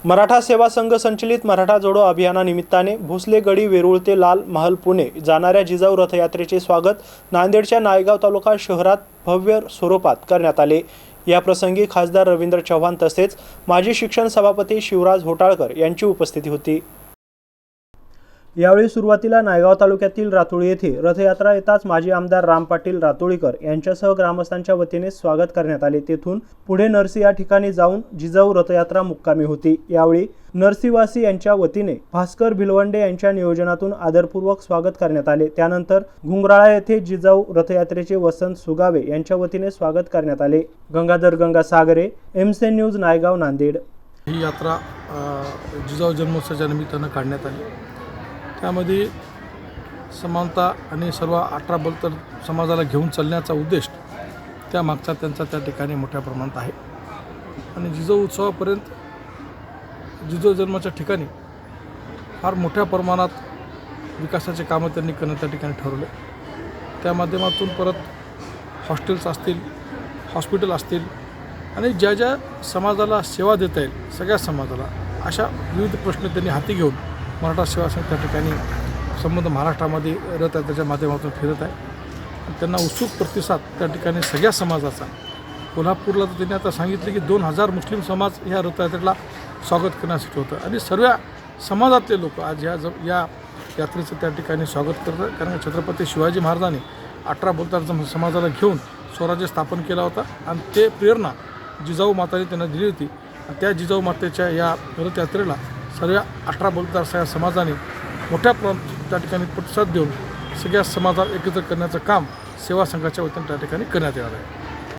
मराठा सेवा संघ संचलित मराठा जोडो अभियानानिमित्ताने भोसले गडी वेरूळ ते लाल महल पुणे जाणाऱ्या जिजाऊ रथयात्रेचे स्वागत नांदेडच्या नायगाव तालुका शहरात भव्य स्वरूपात करण्यात आले। या प्रसंगी खासदार रवींद्र चव्हाण तसेच माजी शिक्षण सभापती शिवराज होटाळकर यांची उपस्थिती होती। यावेळी सुरुवातीला नायगाव तालुक्यातील रातोळी येथे रथयात्रा येताच माजी आमदार राम पाटील रातोळीकर यांच्यासह ग्रामस्थांच्या वतीने स्वागत करण्यात आले। तेथून पुढे नरसी या ठिकाणी जाऊन जिजाऊ रथयात्रा मुक्कामी होती। यावेळी नरसीवासी यांच्या वतीने भास्कर भिलवंडे यांच्या नियोजनातून आदरपूर्वक स्वागत करण्यात आले। त्यानंतर घुंगराळा येथे जिजाऊ रथयात्रेचे वसंत सुगावे यांच्या वतीने स्वागत करण्यात आले। Gangadhar Gangasagare, MC news, Naigaon, Nanded. ही यात्रा जिजाऊ जन्मोत्सवाच्या निमित्तानं काढण्यात आली। त्यामध्ये समानता आणि सर्व 18 बलतर समाजाला घेऊन चालण्याचा उद्देश त्यामागचा त्यांचा त्या ठिकाणी मोठ्या प्रमाणात आहे। आणि जिजाऊ उत्सवापर्यंत जिजाऊ जन्माच्या ठिकाणी फार मोठ्या प्रमाणात विकासाचे कामं त्यांनी करणं त्या ठिकाणी ठरवले। त्या माध्यमातून परत हॉस्टेल्स असतील, हॉस्पिटल असतील आणि ज्या ज्या समाजाला सेवा देता येईल सगळ्या समाजाला अशा विविध प्रश्न त्यांनी हाती घेऊन मराठा सेवा संघ त्या ठिकाणी संबंध महाराष्ट्रामध्ये रथयात्रेच्या माध्यमातून फिरत आहे। त्यांना उत्सुक प्रतिसाद त्या ठिकाणी सगळ्या समाजाचा। कोल्हापूरला तर त्यांनी आता सांगितले की 2000 मुस्लिम समाज ह्या रथयात्रेला स्वागत करण्यासाठी होतं आणि सर्व समाजातले लोक आज या यात्रेचं त्या ठिकाणी स्वागत करतात। कारण छत्रपती शिवाजी महाराजांनी 18 बलतर समाजाला घेऊन स्वराज्य स्थापन केला होता आणि ते प्रेरणा जिजाऊ माताने त्यांना दिली होती। त्या जिजाऊ मातेच्या या रथयात्रेला सर्व 18 बलतर सगळ्या समाजाने मोठ्या प्रमाणात त्या ठिकाणी प्रतिसाद देऊन सगळ्या समाजाला एकत्र करण्याचं काम सेवा संघाच्या वतीने त्या ठिकाणी करण्यात येणार आहे।